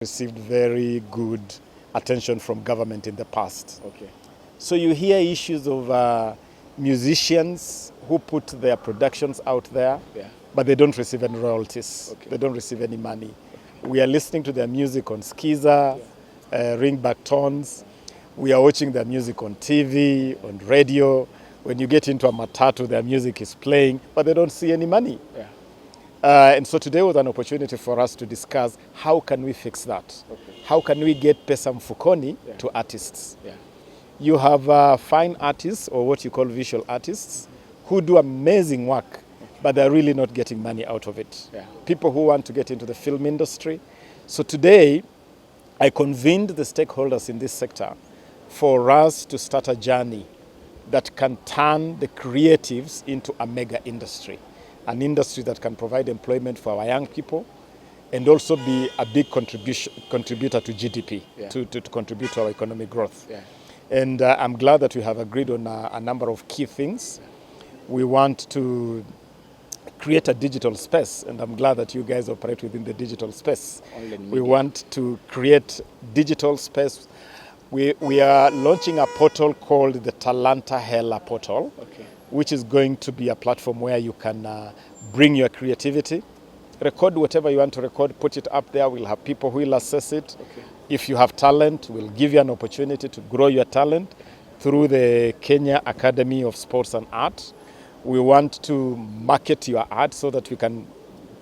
Received very good attention from government in the past. Okay. So you hear issues of musicians who put their productions out there, but they don't receive any royalties. Okay. They don't receive any money. We are listening to their music on Skiza, ringback tones. We are watching their music on TV, on radio. When you get into a matatu, their music is playing, but they don't see any money. Yeah. And so today was an opportunity for us to discuss how can we fix that? Okay. How can we get pesa mfukoni to artists? Yeah. You have fine artists, or what you call visual artists, who do amazing work, but they're really not getting money out of it. Yeah. People who want to get into the film industry. So today, I convened the stakeholders in this sector for us to start a journey that can turn the creatives into a mega industry. An industry that can provide employment for our young people and also be a big contributor to GDP, to contribute to our economic growth. Yeah. And I'm glad that we have agreed on a number of key things. We want to create a digital space, and I'm glad that you guys operate within the digital space. We want to create digital space. We are launching a portal called the Talanta Hela portal, which is going to be a platform where you can bring your creativity, record whatever you want to record, put it up there. We'll have people who will assess it. Okay. If you have talent, we'll give you an opportunity to grow your talent through the Kenya Academy of Sports and Art. We want to market your art so that we can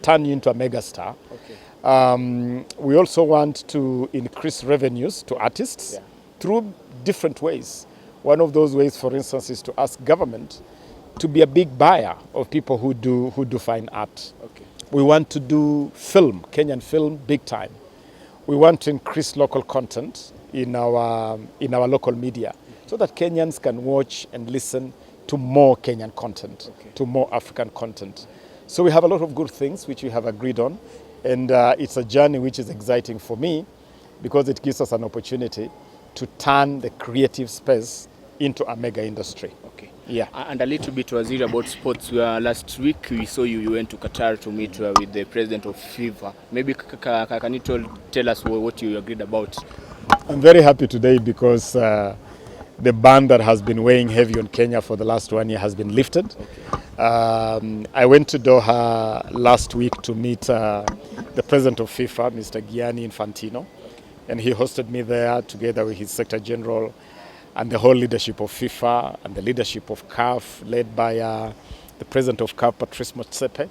turn you into a megastar. Okay. We also want to increase revenues to artists through different ways. One of those ways, for instance, is to ask government to be a big buyer of people who do fine art. Okay. We want to do film, Kenyan film, big time. We want to increase local content in our local media so that Kenyans can watch and listen to more Kenyan content, to more African content. So we have a lot of good things which we have agreed on, and it's a journey which is exciting for me because it gives us an opportunity to turn the creative space into a mega industry. Okay. Yeah. And a little bit, Waziri, about sports. Last week we saw you went to Qatar to meet with the president of FIFA. Maybe can you tell us what you agreed about? I'm very happy today because the ban that has been weighing heavy on Kenya for the last 1 year has been lifted. Okay. I went to Doha last week to meet the president of FIFA, Mr. Gianni Infantino, and he hosted me there together with his secretary general and the whole leadership of FIFA and the leadership of CAF, led by the president of CAF, Patrice Motsepe.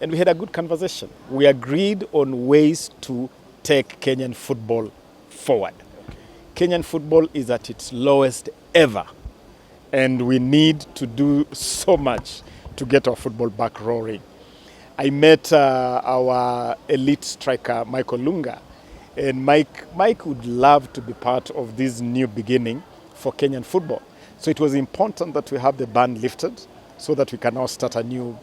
And we had a good conversation. We agreed on ways to take Kenyan football forward. Kenyan football is at its lowest ever, and we need to do so much to get our football back roaring. I met our elite striker, Michael Lunga, and Mike would love to be part of this new beginning for Kenyan football. So it was important that we have the ban lifted so that we can now start a new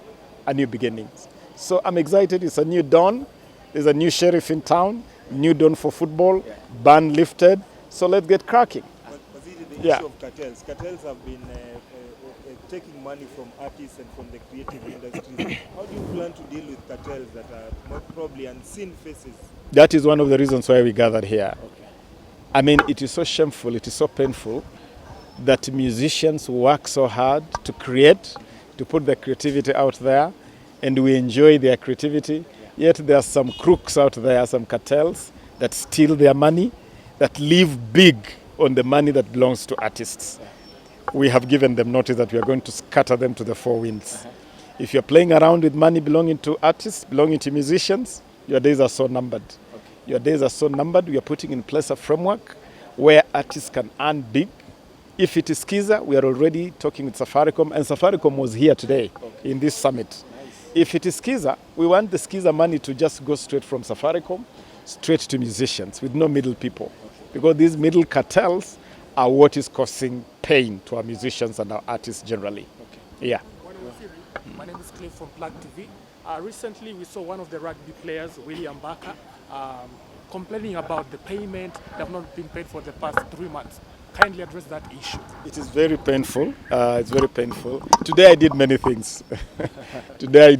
beginning. So I'm excited. It's a new dawn. There's a new sheriff in town, new dawn for football, ban lifted. So let's get cracking. The issue of cartels. Cartels have been taking money from artists and from the creative industries. How do you plan to deal with cartels that are probably unseen faces? That is one of the reasons why we gathered here. Okay. I mean, it is so shameful, it is so painful that musicians work so hard to create, to put their creativity out there, and we enjoy their creativity. Yet there are some crooks out there, some cartels that steal their money, that live big on the money that belongs to artists. We have given them notice that we are going to scatter them to the four winds. If you're playing around with money belonging to artists, belonging to musicians, your days are so numbered. Your days are so numbered. We are putting in place a framework where artists can earn big. If it is Skiza, we are already talking with Safaricom, and Safaricom was here today in this summit. Nice. If it is Skiza, we want the Skiza money to just go straight from Safaricom, straight to musicians, with no middle people. Because these middle cartels are what is causing pain to our musicians and our artists generally. Okay. Yeah. My name is Cliff from Plug TV. Recently, we saw one of the rugby players, William Barker, complaining about the payment. They have not been paid for the past 3 months. kindly address that issue. It is very painful. It's very painful. Today I did many things. Today I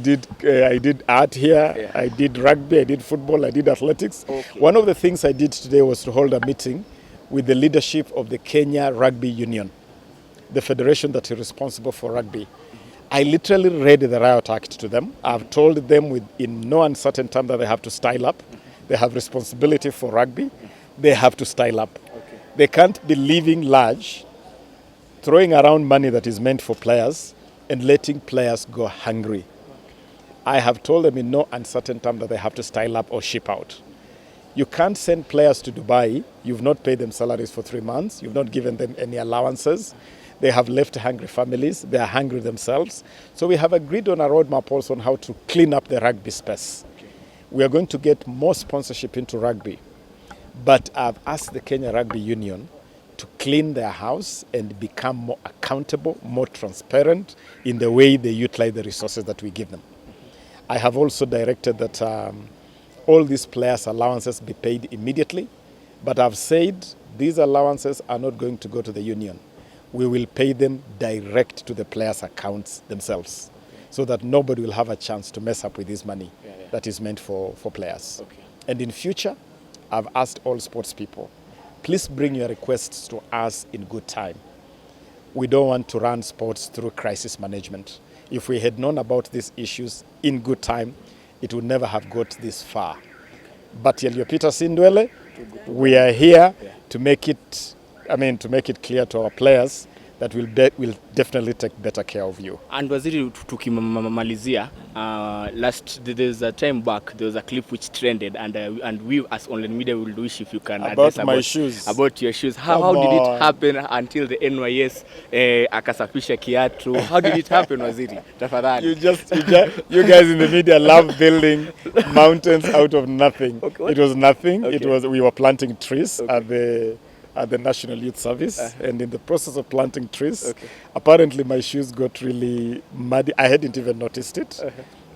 did art here. Yeah. I did rugby. I did football. I did athletics. Okay. One of the things I did today was to hold a meeting with the leadership of the Kenya Rugby Union, the federation that is responsible for rugby. I literally read the riot act to them. I've told them in no uncertain term that they have to style up. They have responsibility for rugby. They have to style up. Okay. They can't be living large, throwing around money that is meant for players and letting players go hungry. I have told them in no uncertain term that they have to style up or ship out. You can't send players to Dubai. You've not paid them salaries for 3 months. You've not given them any allowances. They have left hungry families. They are hungry themselves. So we have agreed on a roadmap also on how to clean up the rugby space. We are going to get more sponsorship into rugby. But I've asked the Kenya Rugby Union to clean their house and become more accountable, more transparent in the way they utilize the resources that we give them. I have also directed that all these players' allowances be paid immediately. But I've said these allowances are not going to go to the union. We will pay them direct to the players' accounts themselves, so that nobody will have a chance to mess up with this money that is meant for players. Okay. And in future, I've asked all sports people, please bring your requests to us in good time. We don't want to run sports through crisis management. If we had known about these issues in good time, it would never have got this far. But Peter Sindwele, we are here to make it clear to our players that we'll definitely take better care of you. And waziri, tukimalizia, there's a time back, there was a clip which trended, and we as online media will wish if you can About my shoes. About your shoes. How did it happen until the NYS akasafisha kiatu? How did it happen, waziri? Tafadhali. You guys in the media love building mountains out of nothing. Okay, it was nothing. Okay. We were planting trees at the National Youth Service, and in the process of planting trees, apparently my shoes got really muddy. I hadn't even noticed it.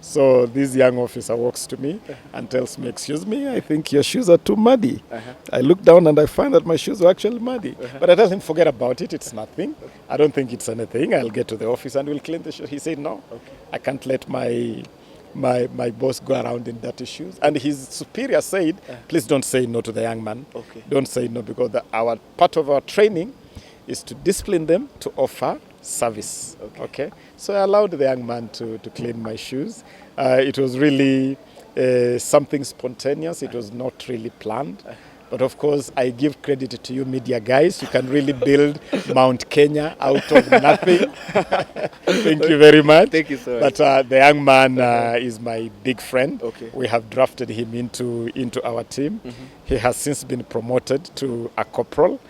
So this young officer walks to me and tells me, "Excuse me, I think your shoes are too muddy." I look down and I find that my shoes were actually muddy. But I tell him, forget about it, it's nothing. I don't think it's anything. I'll get to the office and we'll clean the shoes. He said, no, I can't let my boss go around in dirty shoes. And his superior said, please don't say no to the young man. Don't say no, because part of our training is to discipline them to offer service. Okay? So I allowed the young man to clean my shoes. It was really something spontaneous. It was not really planned. But of course, I give credit to you media guys. You can really build Mount Kenya out of nothing. Thank you very much. Thank you so much. But the young man is my big friend. Okay. We have drafted him into our team. He has since been promoted to a corporal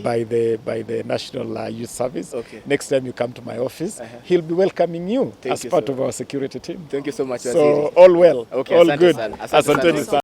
by the National Youth Service. Next time you come to my office, he'll be welcoming you as part of our security team. Thank you so much. So all well, Okay, all asante good. sana. Asante Asanteni sana. sana.